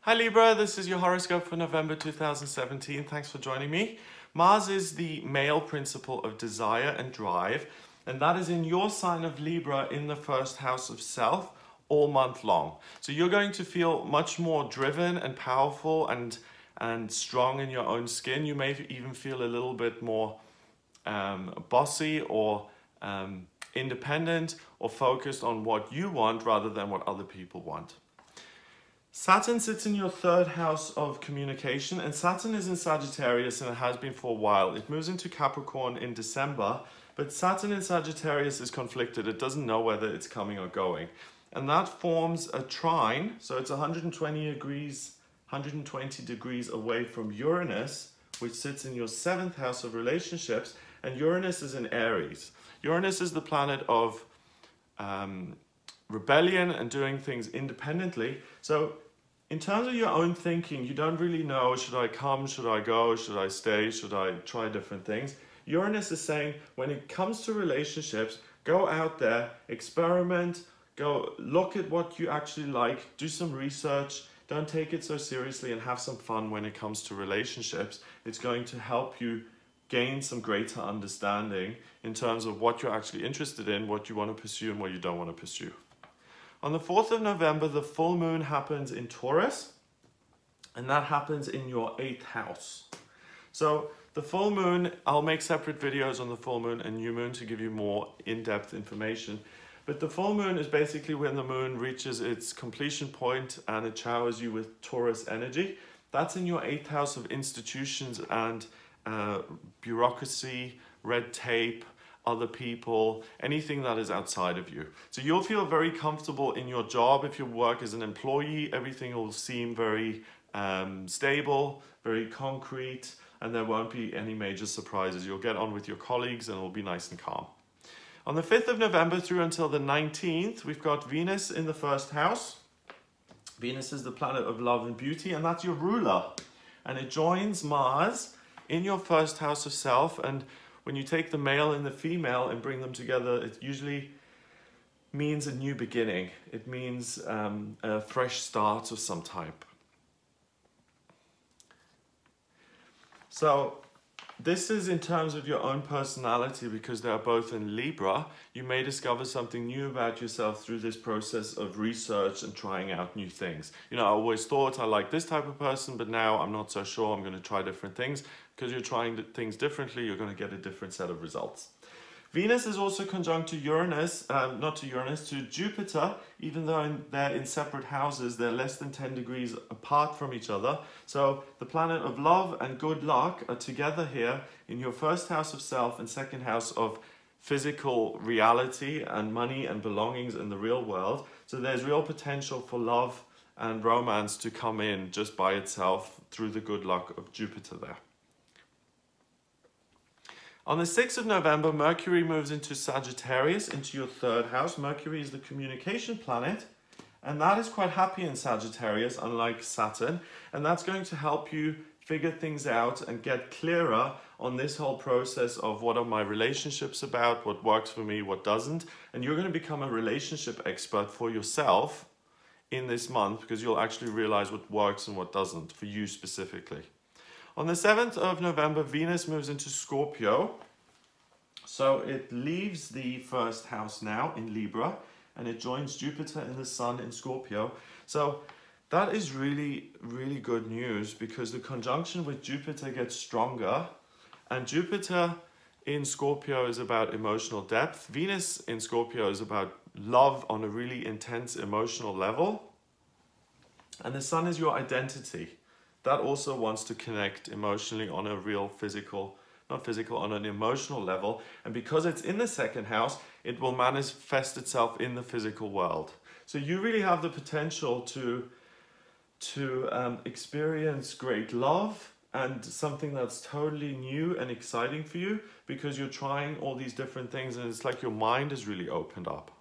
Hi Libra, this is your horoscope for November 2017. Thanks for joining me. Mars is the male principle of desire and drive, and that is in your sign of Libra in the first house of self all month long. So you're going to feel much more driven and powerful and strong in your own skin. You may even feel a little bit more bossy or independent or focused on what you want rather than what other people want. Saturn sits in your third house of communication, and Saturn is in Sagittarius and it has been for a while. It moves into Capricorn in December, but Saturn in Sagittarius is conflicted. It doesn't know whether it's coming or going. And that forms a trine, so it's 120 degrees away from Uranus, which sits in your seventh house of relationships, and Uranus is in Aries. Uranus is the planet of rebellion and doing things independently. So in terms of your own thinking, you don't really know, should I come, should I go, should I stay, should I try different things? Uranus is saying, when it comes to relationships, go out there, experiment, go look at what you actually like, do some research, don't take it so seriously and have some fun when it comes to relationships. It's going to help you gain some greater understanding in terms of what you're actually interested in, what you want to pursue and what you don't want to pursue. On the 4th of November, the full moon happens in Taurus, and that happens in your 8th house. So the full moon, I'll make separate videos on the full moon and new moon to give you more in-depth information. But the full moon is basically when the moon reaches its completion point and it showers you with Taurus energy. That's in your 8th house of institutions and bureaucracy, red tape, other people, anything that is outside of you. So you'll feel very comfortable in your job. If you work as an employee, everything will seem very stable, very concrete, and there won't be any major surprises. You'll get on with your colleagues and it'll be nice and calm. On the 5th of November through until the 19th, we've got Venus in the first house. Venus is the planet of love and beauty, and that's your ruler. And it joins Mars in your first house of self, and when you take the male and the female and bring them together, it usually means a new beginning. It means a fresh start of some type. So this is in terms of your own personality, because they are both in Libra. You may discover something new about yourself through this process of research and trying out new things. You know, I always thought I like this type of person, but now I'm not so sure. I'm going to try different things. Because you're trying things differently, you're going to get a different set of results. Venus is also conjunct to Uranus, to Jupiter. Even though they're in separate houses, they're less than 10 degrees apart from each other. So the planet of love and good luck are together here in your first house of self and second house of physical reality and money and belongings in the real world. So there's real potential for love and romance to come in just by itself through the good luck of Jupiter there. On the 6th of November, Mercury moves into Sagittarius, into your third house. Mercury is the communication planet, and that is quite happy in Sagittarius, unlike Saturn. And that's going to help you figure things out and get clearer on this whole process of what are my relationships about, what works for me, what doesn't. And you're going to become a relationship expert for yourself in this month, because you'll actually realize what works and what doesn't for you specifically. On the 7th of November, Venus moves into Scorpio. So it leaves the first house now in Libra, and it joins Jupiter and the Sun in Scorpio. So that is really, really good news, because the conjunction with Jupiter gets stronger, and Jupiter in Scorpio is about emotional depth. Venus in Scorpio is about love on a really intense emotional level. And the Sun is your identity. That also wants to connect emotionally on a real physical, not physical, on an emotional level. And because it's in the second house, it will manifest itself in the physical world. So you really have the potential to experience great love and something that's totally new and exciting for you, because you're trying all these different things and it's like your mind is really opened up.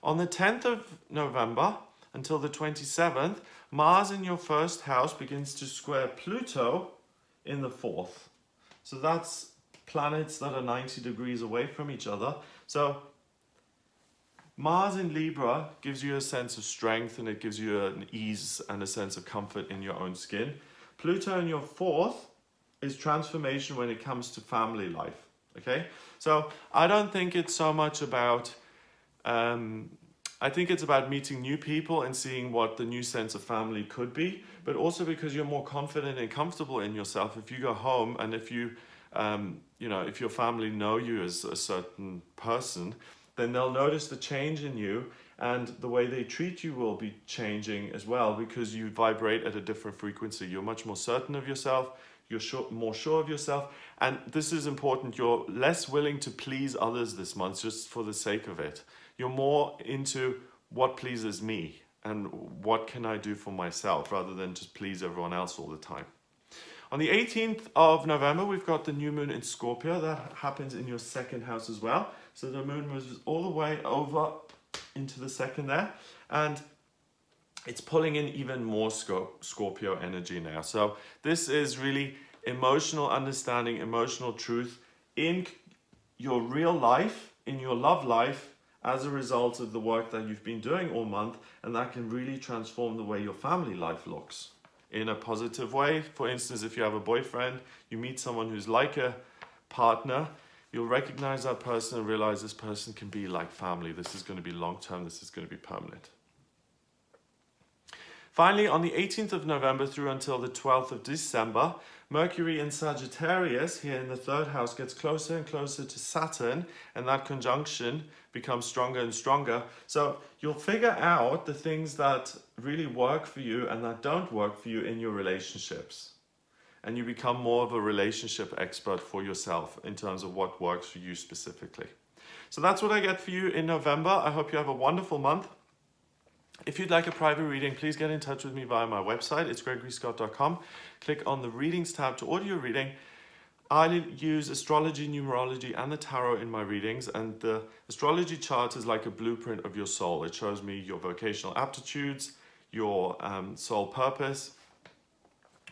On the 10th of November, until the 27th, Mars in your first house begins to square Pluto in the 4th. So that's planets that are 90 degrees away from each other. So Mars in Libra gives you a sense of strength, and it gives you an ease and a sense of comfort in your own skin. Pluto in your 4th is transformation when it comes to family life, okay? So I don't think it's so much about, I think it's about meeting new people and seeing what the new sense of family could be, but also because you're more confident and comfortable in yourself. If you go home and if you, you know, if your family know you as a certain person, then they'll notice the change in you, and the way they treat you will be changing as well, because you vibrate at a different frequency. You're much more certain of yourself, you're more sure of yourself, and this is important, you're less willing to please others this month just for the sake of it. You're more into what pleases me and what can I do for myself, rather than just please everyone else all the time. On the 18th of November, we've got the new moon in Scorpio. That happens in your 2nd house as well. So the moon moves all the way over into the 2nd there, and it's pulling in even more Scorpio energy now. So this is really emotional understanding, emotional truth in your real life, in your love life, as a result of the work that you've been doing all month, and that can really transform the way your family life looks in a positive way. For instance, if you have a boyfriend, you meet someone who's like a partner, you'll recognize that person and realize this person can be like family. This is going to be long-term, this is going to be permanent. Finally, on the 18th of November through until the 12th of December, Mercury in Sagittarius, here in the 3rd house, gets closer and closer to Saturn, and that conjunction becomes stronger and stronger. So you'll figure out the things that really work for you and that don't work for you in your relationships. And you become more of a relationship expert for yourself in terms of what works for you specifically. So that's what I get for you in November. I hope you have a wonderful month. If you'd like a private reading, please get in touch with me via my website. It's gregoryscott.com. Click on the readings tab to order your reading. I use astrology, numerology, and the tarot in my readings, and the astrology chart is like a blueprint of your soul. It shows me your vocational aptitudes, your soul purpose,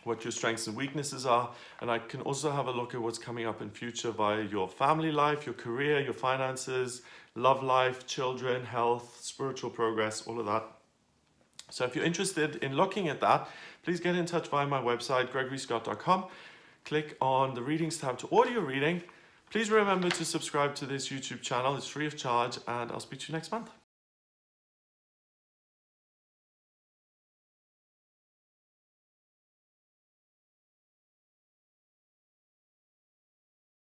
what your strengths and weaknesses are, and I can also have a look at what's coming up in future via your family life, your career, your finances, love life, children, health, spiritual progress, all of that. So if you're interested in looking at that, please get in touch via my website, gregoryscott.com. Click on the readings tab to order your reading. Please remember to subscribe to this YouTube channel. It's free of charge, and I'll speak to you next month.